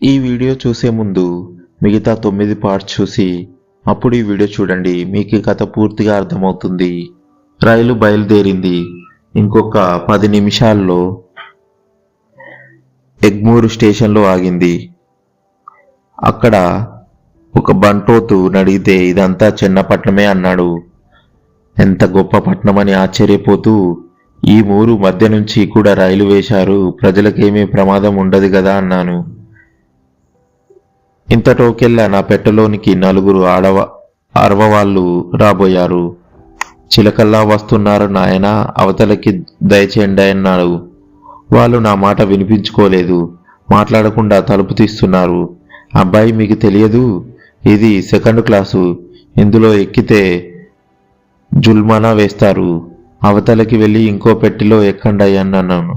ఈ వీడియో చూసే ముందు మిగతా 9 పార్ట్స్ చూసి అప్పుడు ఈ వీడియో చూడండి. మీకు ఈ కథ పూర్తిగా అర్థమవుతుంది. రైలు బయలుదేరింది. ఇంకొక 10 నిమిషాల్లో ఎగ్మూరు స్టేషన్లో ఆగింది. అక్కడ ఒక బంటోతు నడిగితే ఇదంతా చిన్నపట్నమే అన్నాడు. ఎంత గొప్ప పట్నమని ఆశ్చర్యపోతూ, ఈ ఊరు మధ్య నుంచి కూడా రైలు వేశారు, ప్రజలకేమీ ప్రమాదం ఉండదు కదా అన్నాను. ఇంతటోకెల్లా నా పెట్టెలోనికి 4 అరవవాళ్ళు రాబోయారు. చిలకల్లా వస్తున్నారు నాయనా, అవతలకి దయచేయండి అన్నాడు. వాళ్ళు నా మాట వినిపించుకోలేదు. మాట్లాడకుండా తలుపు తీస్తున్నారు. అబ్బాయి, మీకు తెలియదు, ఇది 2nd క్లాసు, ఇందులో ఎక్కితే జుల్మానా వేస్తారు, అవతలకి వెళ్ళి ఇంకో పెట్టెలో ఎక్కండి అన్నాను.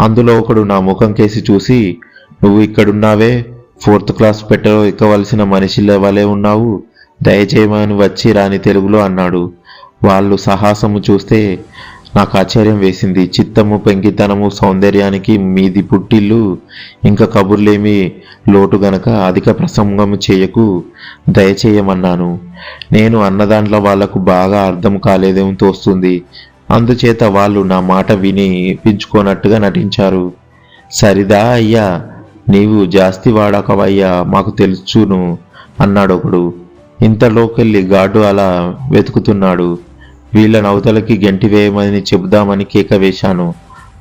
అందులో ఒకడు నా ముఖం కేసి చూసి, నువ్వు ఇక్కడున్నావే, 4th క్లాస్ పెట్టెలో ఎక్కవలసిన మనిషిల వలె ఉన్నావు, దయచేయమని వచ్చి రాని తెలుగులో అన్నాడు. వాళ్ళు సాహసము చూస్తే నాకు ఆశ్చర్యం వేసింది. చిత్తము, పెంకితనము, సౌందర్యానికి మీది పుట్టిల్లు, ఇంకా కబుర్లేమి లోటు గనక అధిక ప్రసంగము చేయకు, దయచేయమన్నాను. నేను అన్నదాంట్లో వాళ్లకు బాగా అర్థం కాలేదేమో తోస్తుంది. అందుచేత వాళ్ళు నా మాట వినిపించుకోనట్టుగా నటించారు. సరిదా అయ్యా, నీవు జాస్తి వాడకవయ్యా, మాకు తెలుసును అన్నాడొకడు. ఇంతలోకెళ్ళి గార్డు అలా వెతుకుతున్నాడు. వీళ్ళని అవతలకి గెంటి వేయమని చెబుదామని కేక వేశాను.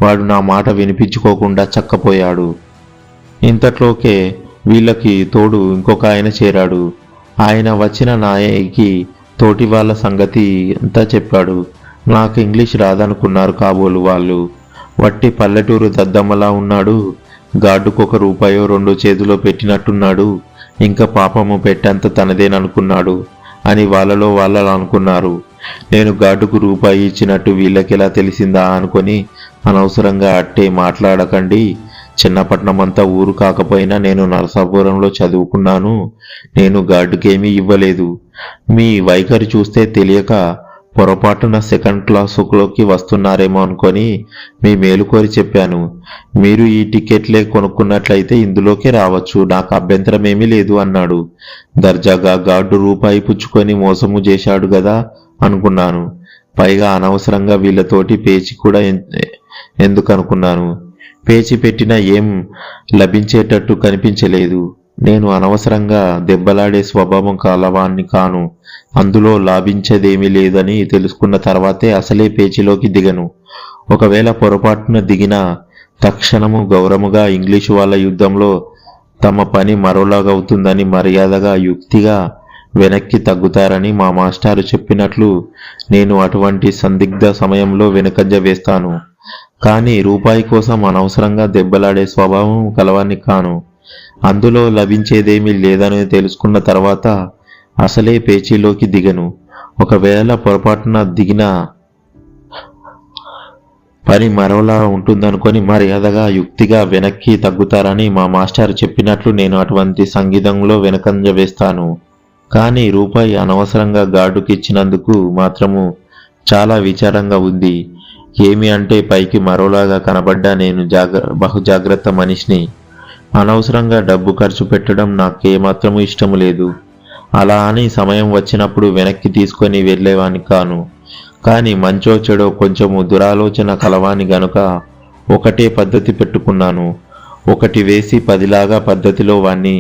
వాడు నా మాట వినిపించుకోకుండా చక్కపోయాడు. ఇంతట్లోకే వీళ్ళకి తోడు ఇంకొక ఆయన చేరాడు. ఆయన వచ్చిన నాయకి తోటి వాళ్ళ సంగతి అంతా చెప్పాడు. నాకు ఇంగ్లీష్ రాదనుకున్నారు కాబోలు వాళ్ళు. వట్టి పల్లెటూరు దద్దమ్మలా ఉన్నాడు. గార్డుకొక రూపాయో 2 చేతిలో పెట్టినట్టున్నాడు. ఇంకా పాపము పెట్టంత తనదేననుకున్నాడు అని వాళ్ళలో వాళ్ళు అనుకున్నారు. నేను గార్డుకు రూపాయి ఇచ్చినట్టు వీళ్ళకెలా తెలిసిందా అనుకొని, అనవసరంగా అట్టే మాట్లాడకండి, చిన్నపట్నం అంతా ఊరు కాకపోయినా నేను నరసాపురంలో చదువుకున్నాను, నేను గార్డుకేమీ ఇవ్వలేదు. మీ వైఖరి చూస్తే తెలియక పొరపాటున 2nd క్లాసులోకి వస్తున్నారేమో అనుకొని మీ మేలుకోరి చెప్పాను. మీరు ఈ టికెట్లే కొనుక్కున్నట్లయితే ఇందులోకే రావచ్చు, నాకు అభ్యంతరమేమీ లేదు అన్నాడు. దర్జాగా గార్డు రూపాయి పుచ్చుకొని మోసము చేశాడు గదా అనుకున్నాను. పైగా అనవసరంగా వీళ్ళతోటి పేచి కూడా ఎందుకు అనుకున్నాను. పేచి పెట్టినా ఏం లభించేటట్టు కనిపించలేదు. నేను అనవసరంగా దెబ్బలాడే స్వభావం కలవాణ్ణి కాను. అందులో లాభించేదేమీ లేదని తెలుసుకున్న తర్వాతే అసలే పేచీలోకి దిగను. ఒకవేళ పొరపాటున దిగినా తక్షణము గౌరవముగా ఇంగ్లీషు వాళ్ళ యుద్ధంలో తమ పని మరోలాగవుతుందని మర్యాదగా యుక్తిగా వెనక్కి తగ్గుతారని మా మాస్టారు చెప్పినట్లు నేను అటువంటి సందిగ్ధ సమయంలో వెనకంజ వేస్తాను. కానీ రూపాయి కోసం అనవసరంగా దెబ్బలాడే స్వభావం కలవాన్ని కాను. అందులో లభించేదేమీ లేదని తెలుసుకున్న తర్వాత అసలే పేచీలోకి దిగను. ఒకవేళ పొరపాటున దిగిన పని మరోలా ఉంటుందనుకొని మర్యాదగా యుక్తిగా వెనక్కి తగ్గుతారని మా మాస్టర్ చెప్పినట్లు నేను అటువంటి సంగీతంలో వెనకంజ వేస్తాను. కానీ రూపాయి అనవసరంగా గార్డుకి ఇచ్చినందుకు మాత్రము చాలా విచారంగా ఉంది. ఏమి అంటే పైకి మరోలాగా కనబడ్డా నేను బహుజాగ్రత్త మనిషిని. అనవసరంగా డబ్బు ఖర్చు పెట్టడం నాకేమాత్రము ఇష్టము లేదు. అలా అని సమయం వచ్చినప్పుడు వెనక్కి తీసుకొని వెళ్ళేవాని కాను. కానీ మంచో చెడో కొంచెము దురాలోచన కలవాని గనుక ఒకటే పద్ధతి పెట్టుకున్నాను. ఒకటి వేసి 10లాగా పద్ధతిలో వాణ్ణి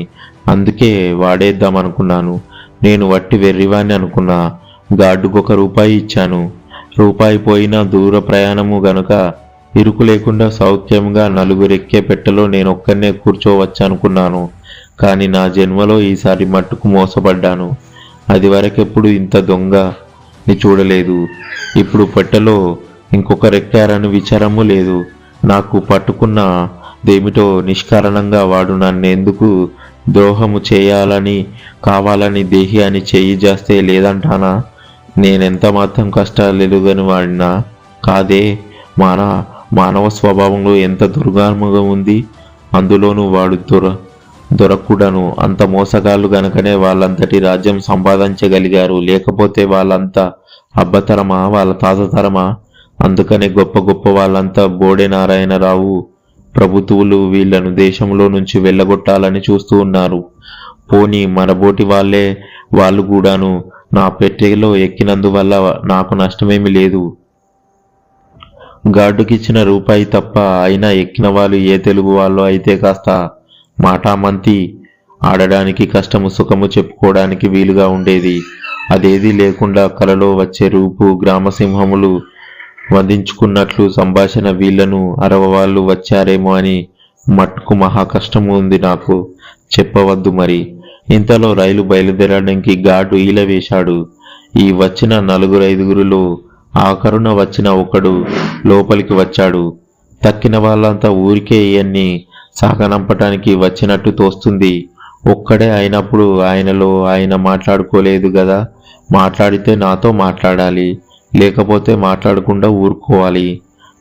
అందుకే వాడేద్దామనుకున్నాను. నేను వట్టి వెర్రివాణ్ణి అనుకున్నా. గార్డుకొక రూపాయి ఇచ్చాను. రూపాయి పోయినా దూర ప్రయాణము గనుక ఇరుకు లేకుండా సౌఖ్యంగా 4 ఎక్కే పెట్టెలో నేనొక్కనే కూర్చోవచ్చనుకున్నాను. కానీ నా జన్మలో ఈసారి మట్టుకు మోసపడ్డాను. అది వరకెప్పుడు ఇంత దొంగని చూడలేదు. ఇప్పుడు పెట్టెలో ఇంకొకరెక్కారని విచారము లేదు. నాకు పట్టుకున్న దేమిటో నిష్కారణంగా వాడు నన్నెందుకు ద్రోహము చేయాలని కావాలని దేహి అని చెయ్యి చేస్తే లేదంటానా? నేనెంత మాత్రం కష్టాలు ఎలుగని వాడినా కాదే. మానవ స్వభావంలో ఎంత దుర్గాముగా ఉంది. అందులోనూ వాడు దొరకూడను. అంత మోసగాళ్ళు గనకనే వాళ్ళంతటి రాజ్యం సంపాదించగలిగారు. లేకపోతే వాళ్ళంతా అబ్బతరమా, వాళ్ళ తాతతరమా? అందుకనే గొప్ప గొప్ప వాళ్ళంతా బోడే నారాయణరావు ప్రభుత్వాలు వీళ్లను దేశంలో నుంచి వెళ్ళగొట్టాలని చూస్తూ ఉన్నారు. పోనీ మనబోటి వాళ్ళు కూడాను నా పెట్టెలో ఎక్కినందువల్ల నాకు నష్టమేమీ లేదు. గార్డుకిచ్చిన రూపాయి తప్ప అయినా ఎక్కిన వాళ్ళు ఏ తెలుగు వాళ్ళు అయితే కాస్త మాటామంతి ఆడడానికి కష్టము సుఖము చెప్పుకోవడానికి వీలుగా ఉండేది. అదేదీ లేకుండా కలలో వచ్చే రూపు గ్రామసింహములు వధించుకున్నట్లు సంభాషణ వీళ్లను అరవవాళ్ళు వచ్చారేమో అని మట్టుకు మహా కష్టము ఉంది నాకు, చెప్పవద్దు మరి. ఇంతలో రైలు బయలుదేరడానికి గార్డు ఈల వేశాడు. ఈ వచ్చిన 4-5గురిలో ఆఖరున వచ్చిన ఒకడు లోపలికి వచ్చాడు. తక్కిన వాళ్ళంతా ఊరికే ఇయన్ని సాగనంపటానికి వచ్చినట్టు తోస్తుంది. ఒక్కడే అయినప్పుడు ఆయనలో ఆయన మాట్లాడుకోలేదు గదా. మాట్లాడితే నాతో మాట్లాడాలి, లేకపోతే మాట్లాడకుండా ఊరుకోవాలి.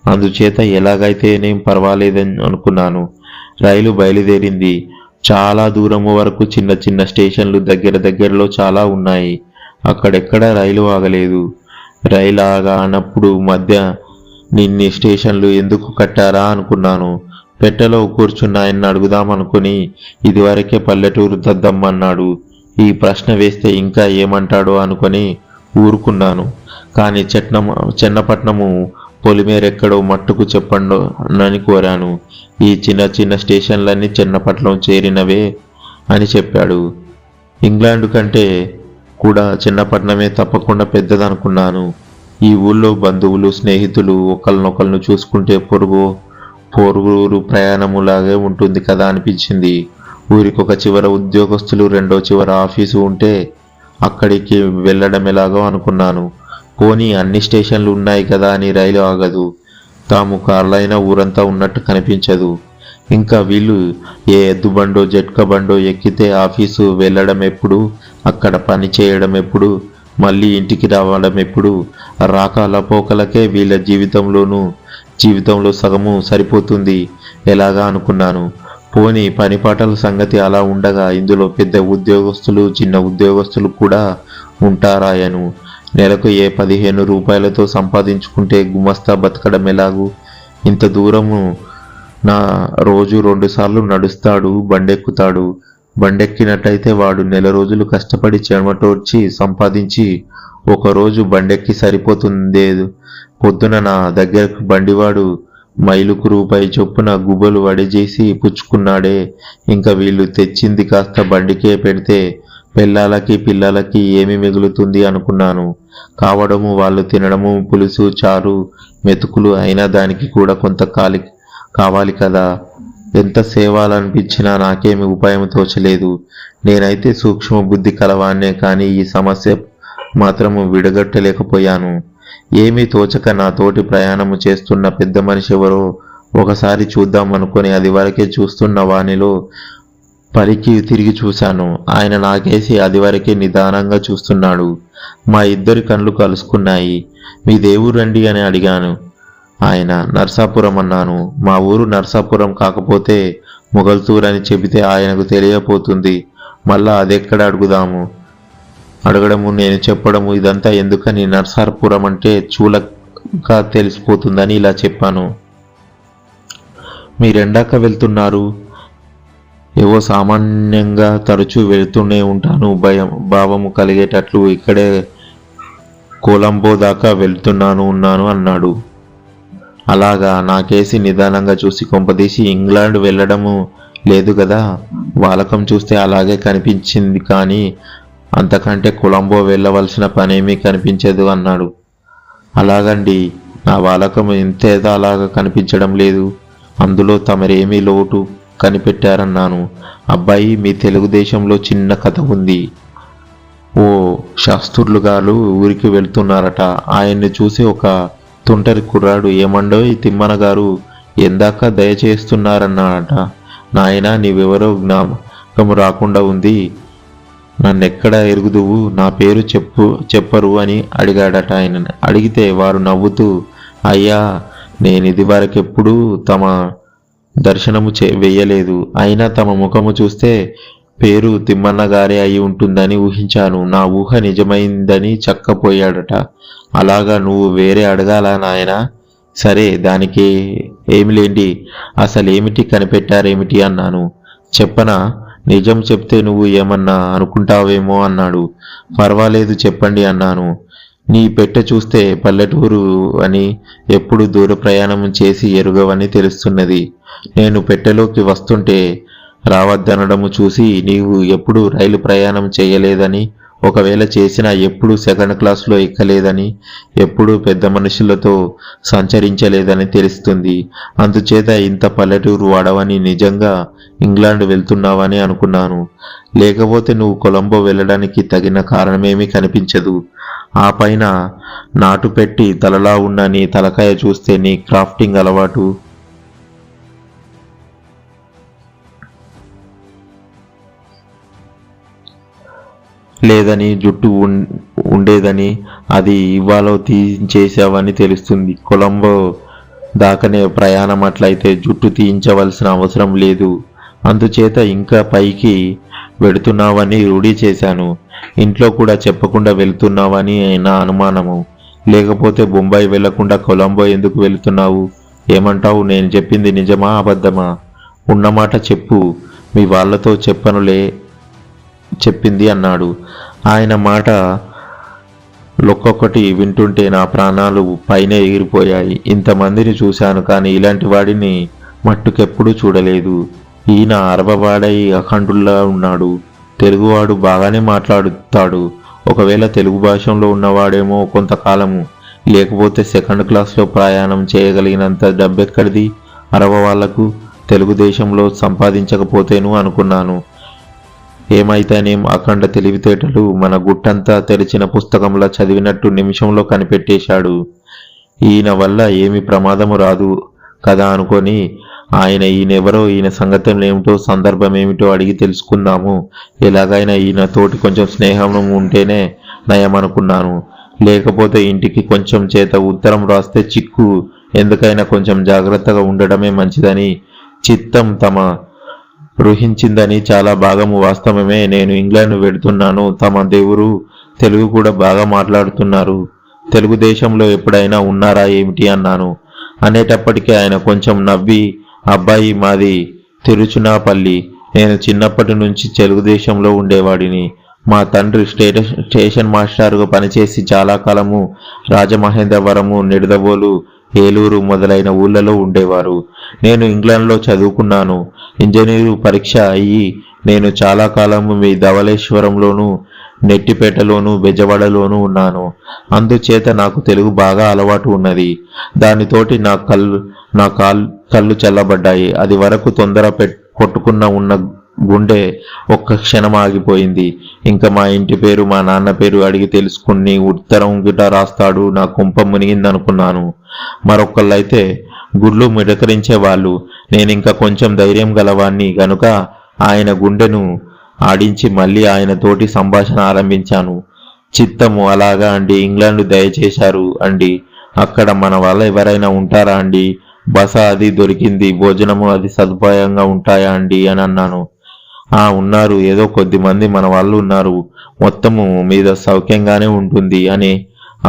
అందుచేత ఎలాగైతేనేం పర్వాలేదని అనుకున్నాను. రైలు బయలుదేరింది. చాలా దూరము వరకు చిన్న చిన్న స్టేషన్లు దగ్గరలో చాలా ఉన్నాయి. అక్కడెక్కడ రైలు ఆగలేదు. రైలు ఆగనప్పుడు మధ్య నిన్ని స్టేషన్లు ఎందుకు కట్టారా అనుకున్నాను. పెట్టెలో కూర్చున్న ఆయన్ని అడుగుదామనుకుని ఇదివరకే పల్లెటూరు దద్దమ్మన్నాడు. ఈ ప్రశ్న వేస్తే ఇంకా ఏమంటాడో అనుకొని ఊరుకున్నాను. కానీ చెన్నపట్నము పొలిమేరెక్కడో మట్టుకు చెప్పండి కోరాను. ఈ చిన్న చిన్న స్టేషన్లన్నీ చెన్నపట్నం చేరినవే అని చెప్పాడు. ఇంగ్లాండ్ కంటే కూడా చిన్నపట్నమే తప్పకుండా పెద్దదనుకున్నాను. ఈ ఊళ్ళో బంధువులు స్నేహితులు ఒకళ్ళనొకళ్ళను చూసుకుంటే పొరుగురు ప్రయాణములాగే ఉంటుంది కదా అనిపించింది. ఊరికొక చివర ఉద్యోగస్తులు, రెండో చివర ఆఫీసు ఉంటే అక్కడికి వెళ్ళడం ఎలాగో అనుకున్నాను. పోనీ అన్ని స్టేషన్లు ఉన్నాయి కదా అని రైలు ఆగదు. తాము కార్లైనా ఊరంతా ఉన్నట్టు కనిపించదు. ఇంకా వీళ్ళు ఏ ఎద్దు బండో జట్కా బండో ఎక్కితే ఆఫీసు వెళ్ళడం ఎప్పుడు, అక్కడ పని చేయడం ఎప్పుడు, మళ్ళీ ఇంటికి రావడం ఎప్పుడు, రాకాల పోకలకే వీళ్ళ జీవితంలో సగము సరిపోతుంది ఎలాగా అనుకున్నాను. పోనీ పనిపాటల సంగతి అలా ఉండగా ఇందులో పెద్ద ఉద్యోగస్తులు చిన్న ఉద్యోగస్తులు కూడా ఉంటారాయను. నెలకు ఏ 15 రూపాయలతో సంపాదించుకుంటే గుమస్తా బతకడం ఎలాగూ? ఇంత దూరము నా రోజు 2 సార్లు నడుస్తాడు, బండెక్కుతాడు. బండెక్కినట్టయితే వాడు నెల రోజులు కష్టపడి చెమటోడ్చి సంపాదించి ఒకరోజు బండెక్కి సరిపోతుందేదు. పొద్దున నా దగ్గరకు బండివాడు మైలుకు రూపాయి చొప్పున గుబలు వడిచేసి పుచ్చుకున్నాడే. ఇంకా వీళ్ళు తెచ్చింది కాస్త బండికే పెడితే పిల్లలకి ఏమి మిగులుతుంది అనుకున్నాను. కావడము వాళ్ళు తినడము పులుసు చారు మెతుకులు అయినా దానికి కూడా కొంత కావాలి కదా. ఎంత సేవాలనిపించినా నాకేమి ఉపాయం తోచలేదు. నేనైతే సూక్ష్మ బుద్ధి కలవాన్నే కానీ ఈ సమస్య మాత్రము విడగట్టలేకపోయాను. ఏమీ తోచక నా తోటి ప్రయాణము చేస్తున్న పెద్ద మనిషి ఎవరో ఒకసారి చూద్దామనుకొని అది వరకే చూస్తున్న వానిలో పరికి తిరిగి చూశాను. ఆయన నాకేసి అది వరకే నిదానంగా చూస్తున్నాడు. మా ఇద్దరి కళ్ళు కలుసుకున్నాయి. మీ దేవురండి అని అడిగాను. ఆయన నర్సాపురం అన్నాను. మా ఊరు నర్సాపురం కాకపోతే మొగల్తూర్ అని చెబితే ఆయనకు తెలియపోతుంది. మళ్ళా అదెక్కడ అడగడము నేను చెప్పడము ఇదంతా ఎందుకని నర్సాపురం అంటే చూలగా తెలిసిపోతుందని ఇలా చెప్పాను. మీరెండాక వెళ్తున్నారు? ఏవో సామాన్యంగా తరచూ వెళ్తూనే ఉంటాను భావము కలిగేటట్లు. ఇక్కడే కొలంబో దాకా ఉన్నాను అన్నాడు. అలాగా నాకేసి నిదానంగా చూసి కొంపదీసి ఇంగ్లాండ్ వెళ్ళడము లేదు కదా. వాలకం చూస్తే అలాగే కనిపించింది కానీ అంతకంటే కొలంబో వెళ్ళవలసిన పనేమీ కనిపించదు అన్నాడు. అలాగండి, నా వాలకం ఇంతేదా అలాగా కనిపించడం లేదు. అందులో తమరేమీ లోటు కనిపెట్టారన్నాను. అబ్బాయి, మీ తెలుగుదేశంలో చిన్న కథ ఉంది. ఓ శాస్త్రులు గారు ఊరికి వెళ్తున్నారట. ఆయన్ని చూసి ఒక తుంటరి కుర్రాడు, ఏమండోయ్ తిమ్మన గారు, ఎందాక దయచేస్తున్నారన్నాడట. నాయనా, నీవెవరో జ్ఞాపకము రాకుండా ఉంది. నన్నెక్కడ ఎరుగుదువు, నా పేరు చెప్పరు అని అడిగాడట ఆయన. అడిగితే వారు నవ్వుతూ, అయ్యా, నేనిది వరకెప్పుడు తమ దర్శనము వెయ్యలేదు. అయినా తమ ముఖము చూస్తే పేరు తిమ్మన్న గారే అయి ఉంటుందని ఊహించాను. నా ఊహ నిజమైందని చక్కపోయాడట. అలాగా నువ్వు వేరే అడగాలా నాయనా? సరే దానికి ఏమి లేండి, అసలేమిటి కనిపెట్టారేమిటి అన్నాను. చెప్పనా? నిజం చెప్తే నువ్వు ఏమన్నా అనుకుంటావేమో అన్నాడు. పర్వాలేదు చెప్పండి అన్నాను. నీ పెట్టె చూస్తే పల్లెటూరు అని, ఎప్పుడు దూర ప్రయాణం చేసి ఎరుగవని తెలుస్తున్నది. నేను పెట్టెలోకి వస్తుంటే రావద్దనడము చూసి నీవు ఎప్పుడు రైలు ప్రయాణం చేయలేదని, ఒకవేళ చేసినా ఎప్పుడు సెకండ్ క్లాస్లో ఎక్కలేదని, ఎప్పుడూ పెద్ద మనుషులతో సంచరించలేదని తెలుస్తుంది. అందుచేత ఇంత పల్లెటూరు వాడవని, నిజంగా ఇంగ్లాండ్ వెళ్తున్నావని అనుకున్నాను. లేకపోతే నువ్వు కొలంబో వెళ్ళడానికి తగిన కారణమేమీ కనిపించదు. ఆ పైన నాటు పెట్టి తలలా ఉన్న నీ తలకాయ చూస్తే నీ క్రాఫ్టింగ్ అలవాటు లేదని, జుట్టు ఉండేదని, అది ఇవాళ తీయించేసావని తెలుస్తుంది. కొలంబో దాకనే ప్రయాణం అట్లయితే జుట్టు తీయించవలసిన అవసరం లేదు. అందుచేత ఇంకా పైకి వెడుతున్నావని రూఢీ చేశాను. ఇంట్లో కూడా చెప్పకుండా వెళుతున్నావని నా అనుమానము. లేకపోతే బొంబాయి వెళ్లకుండా కొలంబో ఎందుకు వెళుతున్నావు? ఏమంటావు? నేను చెప్పింది నిజమా అబద్ధమా? ఉన్నమాట చెప్పు. మీ వాళ్ళతో చెప్పనులే చెప్పింది అన్నాడు. ఆయన మాట లొక్కొక్కటి వింటుంటే నా ప్రాణాలు పైనే ఎగిరిపోయాయి. ఇంతమందిని చూశాను, కానీ ఇలాంటి వాడిని మట్టుకెప్పుడూ చూడలేదు. ఈయన అరవవాడై అఖండుల్లా ఉన్నాడు. తెలుగువాడు బాగానే మాట్లాడుతాడు. ఒకవేళ తెలుగు భాషలో ఉన్నవాడేమో కొంతకాలము. లేకపోతే సెకండ్ క్లాస్లో ప్రయాణం చేయగలిగినంత డబ్బెక్కడిది అరవ వాళ్లకు? తెలుగుదేశంలో సంపాదించకపోతేను అనుకున్నాను. ఏమైతేనేం అఖండ తెలివితేటలు మన గుట్టంతా తెరిచిన పుస్తకంలా చదివినట్టు నిమిషంలో కనిపెట్టేశాడు. ఈయన వల్ల ఏమి ప్రమాదము రాదు కదా అనుకొని ఈయనెవరో, ఈయన సంగతం ఏమిటో, సందర్భం ఏమిటో అడిగి తెలుసుకుందాము. ఎలాగైనా ఈయన తోటి కొంచెం స్నేహం ఉంటేనే నయమనుకున్నాను. లేకపోతే ఇంటికి కొంచెం చేత ఉత్తరం రాస్తే చిక్కు. ఎందుకైనా కొంచెం జాగ్రత్తగా ఉండడమే మంచిదని చిత్తం తమ రుహించిందని. చాలా భాగము వాస్తవమే. నేను ఇంగ్లాండ్ వెడుతున్నాను. తమ దేవురు తెలుగు కూడా బాగా మాట్లాడుతున్నారు. తెలుగుదేశంలో ఎప్పుడైనా ఉన్నారా ఏమిటి అన్నాను. అనేటప్పటికీ ఆయన కొంచెం నవ్వి, అబ్బాయి మాది తిరుచునాపల్లి. నేను చిన్నప్పటి నుంచి తెలుగుదేశంలో ఉండేవాడిని. మా తండ్రి స్టేషన్ మాస్టర్గా పనిచేసి చాలా కాలము రాజమహేంద్రవరము, నిడదవోలు, ఏలూరు మొదలైన ఊళ్ళలో ఉండేవారు. నేను ఇంగ్లాండ్లో చదువుకున్నాను. ఇంజనీరు పరీక్ష అయ్యి నేను చాలా కాలము మీ ధవళేశ్వరంలోను, నెట్టిపేటలోను, బెజవాడలోనూ ఉన్నాను. అందుచేత నాకు తెలుగు బాగా అలవాటు ఉన్నది. దానితోటి నా కళ్ళు చల్లబడ్డాయి. అది వరకు తొందర కొట్టుకున్న ఉన్న గుండె ఒక్క క్షణం ఆగిపోయింది. ఇంకా మా ఇంటి పేరు, మా నాన్న పేరు అడిగి తెలుసుకుని ఉత్తరం గిట రాస్తాడు, నా కుంప మునిగిందనుకున్నాను. మరొకళ్ళైతే గుడ్లు మిడకరించేవాళ్ళు. నేనింకా కొంచెం ధైర్యం గలవాణ్ణి గనుక ఆయన గుండెను ఆడించి మళ్ళీ ఆయన తోటి సంభాషణ ఆరంభించాను. చిత్తము అలాగా అండి. ఇంగ్లాండ్ దయచేశారు అండి. అక్కడ మన వాళ్ళ ఎవరైనా ఉంటారా అండి? బస అది దొరికింది, భోజనము అది సదుపాయంగా ఉంటాయా అండి అని అన్నాను. ఉన్నారు, ఏదో కొద్ది మంది మన వాళ్ళు ఉన్నారు. మొత్తము మీద సౌఖ్యంగానే ఉంటుంది అని.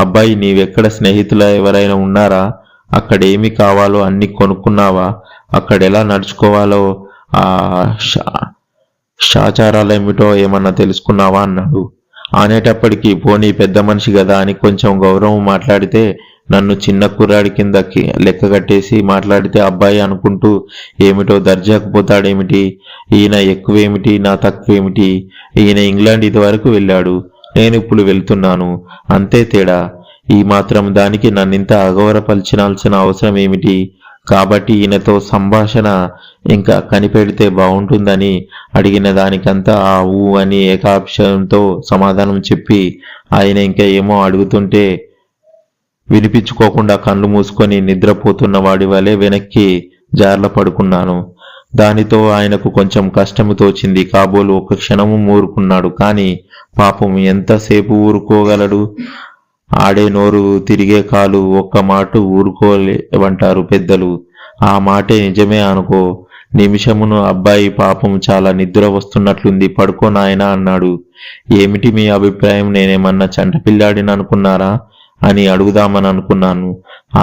అబ్బాయి, నీవెక్కడ స్నేహితుల ఎవరైనా ఉన్నారా? అక్కడేమి కావాలో అన్ని కొనుక్కున్నావా? అక్కడెలా నడుచుకోవాలో శాచారాలేమిటో ఏమన్నా తెలుసుకున్నావా అన్నాడు. అనేటప్పటికీ పోనీ పెద్ద మనిషి కదా అని కొంచెం గౌరవం మాట్లాడితే, నన్ను చిన్న కుర్రాడి కిందకి లెక్క కట్టేసి మాట్లాడితే అబ్బాయి అనుకుంటూ ఏమిటో దర్జాకు పోతాడేమిటి? ఈయన ఎక్కువేమిటి, నా తక్కువేమిటి? ఈయన ఇంగ్లాండ్ ఇదివరకు వెళ్ళాడు, నేను ఇప్పుడు వెళ్తున్నాను, అంతే తేడా. ఈ మాత్రం దానికి నన్నింత అగౌరపరిచాల్సిన అవసరం ఏమిటి? కాబట్టి ఈయనతో సంభాషణ ఇంకా కనిపెడితే బాగుంటుందని అడిగిన దానికంతా ఊ అని ఏకాక్షరంతో సమాధానం చెప్పి, ఆయన ఇంకా ఏమో అడుగుతుంటే వినిపించుకోకుండా కళ్ళు మూసుకొని నిద్రపోతున్న వాడి వలె వెనక్కి జార్ల పడుకున్నాను. దానితో ఆయనకు కొంచెం కష్టము తోచింది. కాబోలు ఒక క్షణము ఊరుకున్నాడు. కానీ పాపం ఎంతసేపు ఊరుకోగలడు? ఆడే నోరు, తిరిగే కాలు, ఒక్క మాట ఊరుకోలేవంటారు పెద్దలు. ఆ మాటే నిజమే అనుకో. నిమిషమును అబ్బాయి పాపం చాలా నిద్ర వస్తున్నట్లుంది, పడుకో నాయనా అన్నాడు. ఏమిటి మీ అభిప్రాయం? నేనేమన్నా చంటపిల్లాడిని అనుకున్నారా? అని అడుగుదామని అనుకున్నాను.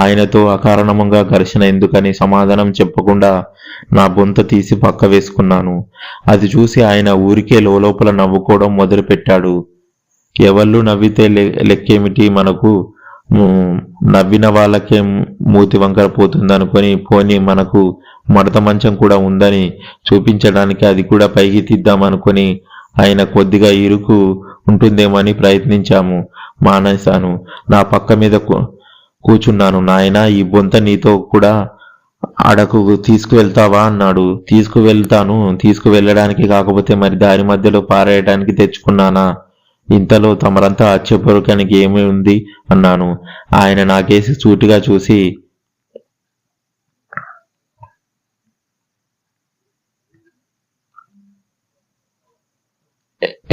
ఆయనతో అకారణంగా ఘర్షణ ఎందుకని సమాధానం చెప్పకుండా నా బొంత తీసి పక్క వేసుకున్నాను. అది చూసి ఆయన ఊరికే లోపల నవ్వుకోవడం మొదలుపెట్టాడు. ఎవళ్ళు నవ్వితే లెక్కేమిటి మనకు, నవ్విన వాళ్ళకే మూతి వంకర పోతుందనుకొని పోనీ మనకు మడత మంచం కూడా ఉందని చూపించడానికి అది కూడా పైకి తీద్దామనుకొని ఆయన కొద్దిగా ఇరుకు ఉంటుందేమని ప్రయత్నించాము. మానేశాను. నా పక్క మీద కూర్చున్నాను. నాయనా, ఈ బొంత నీతో కూడా అడకు తీసుకువెళ్తావా అన్నాడు. తీసుకువెళ్తాను. తీసుకువెళ్ళడానికి కాకపోతే మరి దారి మధ్యలో పారేయడానికి తెచ్చుకున్నానా? ఇంతలో తమరంతా ఆశ్చర్యపోవడానికి ఏమి ఉంది అన్నాను. ఆయన నాకేసి సూటిగా చూసి,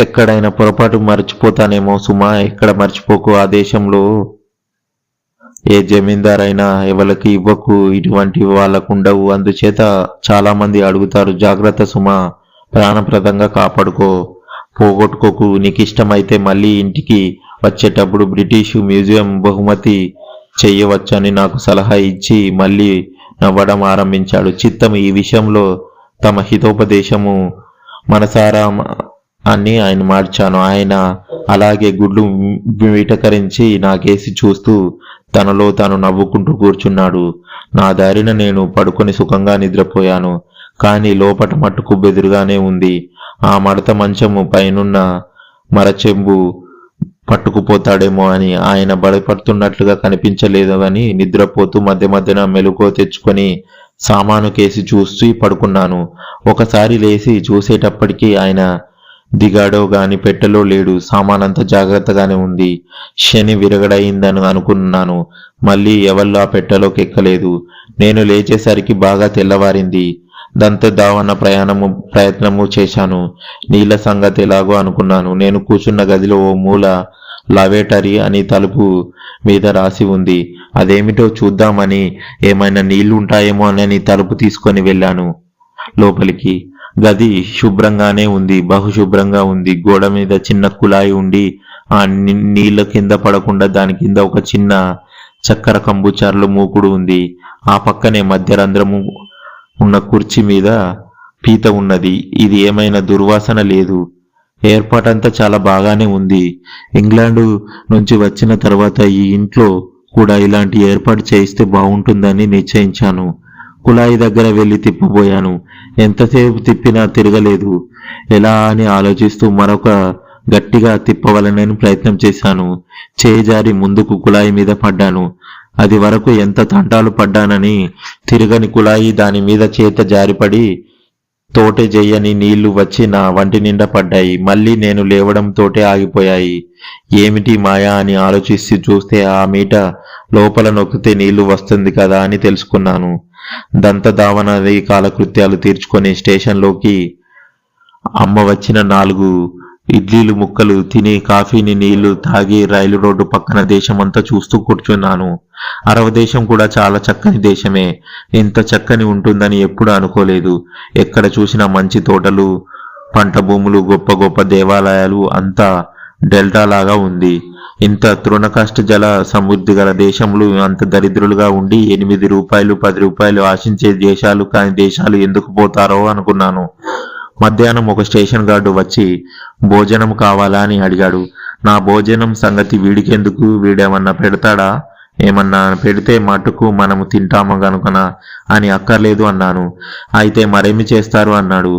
ఎక్కడైనా పొరపాటు మర్చిపోతానేమో సుమా, ఎక్కడ మర్చిపోకు. ఆ దేశంలో ఏ జమీందారైనా ఎవరికి ఇవ్వకు, ఇటువంటి వాళ్ళకు ఉండవు. అందుచేత చాలా మంది అడుగుతారు. జాగ్రత్త సుమా, ప్రాణప్రదంగా కాపాడుకో, పోగొట్టుకోకు. నీకు ఇష్టమైతే మళ్ళీ ఇంటికి వచ్చేటప్పుడు బ్రిటిషు మ్యూజియం బహుమతి చెయ్యవచ్చని నాకు సలహా ఇచ్చి మళ్ళీ నవ్వడం ఆరంభించాడు. చిత్తం ఈ విషయంలో తమ హితోపదేశము మనసారా అని ఆయన మార్చాను. ఆయన అలాగే గుడ్లు వీటకరించి నాకేసి చూస్తూ తనలో తాను నవ్వుకుంటూ కూర్చున్నాడు. నా దారిన నేను పడుకొని సుఖంగా నిద్రపోయాను. కానీ లోపట మట్టుకు బెదురుగానే ఉంది. ఆ మడత మంచము పైనున్న మరచెంబు పట్టుకుపోతాడేమో అని ఆయన భయపడుతున్నట్లుగా కనిపించలేదు అని నిద్రపోతూ మధ్య మధ్యన మెలకువ తెచ్చుకొని సామాను కేసి చూస్తూ పడుకున్నాను. ఒకసారి లేచి చూసేటప్పటికీ ఆయన దిగాడో గాని పెట్టెలో లేడు. సామానంతా జాగ్రత్తగానే ఉంది. శని విరగడయిందని అనుకున్నాను. మళ్ళీ ఎవళ్ళు ఆ పెట్టెలోకి ఎక్కలేదు. నేను లేచేసరికి బాగా తెల్లవారింది. దంతధావన ప్రయత్నము చేశాను. నీళ్ల సంగతి ఎలాగో అనుకున్నాను. నేను కూర్చున్న గదిలో ఓ మూల లావేటరీ అని తలుపు మీద రాసి ఉంది. అదేమిటో చూద్దామని ఏమైనా నీళ్లు ఉంటాయేమో అని తలుపు తీసుకొని వెళ్ళాను లోపలికి. గది శుభ్రంగానే ఉంది. బహుశుభ్రంగా ఉంది. గోడ మీద చిన్న కుళాయి ఉండి ఆ నీళ్ల కింద పడకుండా దాని కింద ఒక చిన్న చక్కెర కంబుచారులో మూకుడు ఉంది. ఆ పక్కనే మధ్య రంధ్రము ఉన్న కుర్చీ మీద పీత ఉన్నది. ఇది ఏమైనా దుర్వాసన లేదు. ఏర్పాటంతా చాలా బాగానే ఉంది. ఇంగ్లాండు నుంచి వచ్చిన తర్వాత ఈ ఇంట్లో కూడా ఇలాంటి ఏర్పాటు చేయిస్తే బాగుంటుందని నిశ్చయించాను. కుళాయి దగ్గర వెళ్ళి తిప్పబోయాను. ఎంతసేపు తిప్పినా తిరగలేదు. ఎలా అని ఆలోచిస్తూ మరొక గట్టిగా తిప్పవలనని ప్రయత్నం చేశాను. చేజారి ముందుకు కుళాయి మీద పడ్డాను. అది వరకు ఎంత తంటాలు పడ్డానని. తిరగని కుళాయి దాని మీద చేత జారిపడి తోటే చెయ్యని నీళ్లు వచ్చి నా వంటి నిండా పడ్డాయి. మళ్ళీ నేను లేవడంతోటే ఆగిపోయాయి. ఏమిటి మాయా అని ఆలోచిస్తూ చూస్తే ఆ మీట లోపల నొక్కితే నీళ్లు వస్తుంది కదా అని తెలుసుకున్నాను. దంతధావనది కాలకృత్యాలు తీర్చుకొని స్టేషన్లోకి అమ్మ వచ్చిన 4 ఇడ్లీలు ముక్కలు తిని కాఫీని నీళ్లు తాగి రైలు రోడ్డు పక్కన దేశమంతా చూస్తూ కూర్చున్నాను. అరవ దేశం కూడా చాలా చక్కని దేశమే. ఇంత చక్కని ఉంటుందని ఎప్పుడు అనుకోలేదు. ఎక్కడ చూసినా మంచి తోటలు, పంట భూములు, గొప్ప గొప్ప దేవాలయాలు, అంతా డెల్టా లాగా ఉంది. ఇంత తృణకష్ట జల సమృద్ధి గల దేశంలో అంత దరిద్రులుగా ఉండి 8 రూపాయలు 10 రూపాయలు ఆశించే దేశాలు కాని దేశాలు ఎందుకు పోతారో అనుకున్నాను. మధ్యాహ్నం ఒక స్టేషన్ గార్డు వచ్చి భోజనం కావాలా అని అడిగాడు. నా భోజనం సంగతి వీడికెందుకు, వీడేమన్నా పెడతాడా? ఏమన్నా పెడితే మటుకు మనము తింటాము గనుకన అని అక్కర్లేదు అన్నాను. అయితే మరేమి చేస్తారు అన్నాడు.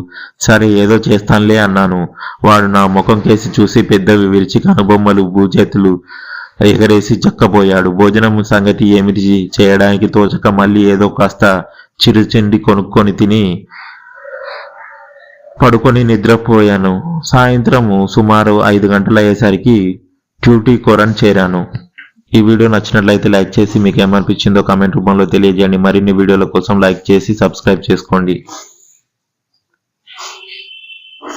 సరే ఏదో చేస్తానులే అన్నాను. వాడు నా ముఖం కేసి చూసి పెద్దవి విరిచి కనుబొమ్మలు భూచేతులు ఎగరేసి చక్కపోయాడు. భోజనం సంగతి ఏమిటి చేయడానికి తోచక మళ్ళీ ఏదో కాస్త చిరుచిండి కొనుక్కొని తిని పడుకొని నిద్రపోయాను. సాయంత్రము సుమారు 5 గంటలయ్యేసరికి ట్యూటీ కొరన్ చేరాను. ఈ వీడియో నచ్చినట్లయితే లైక్ చేసి మీకు ఏమనిపించిందో కామెంట్ రూపంలో తెలియజేయండి. మరిన్ని వీడియోల కోసం లైక్ చేసి సబ్స్క్రైబ్ చేసుకోండి.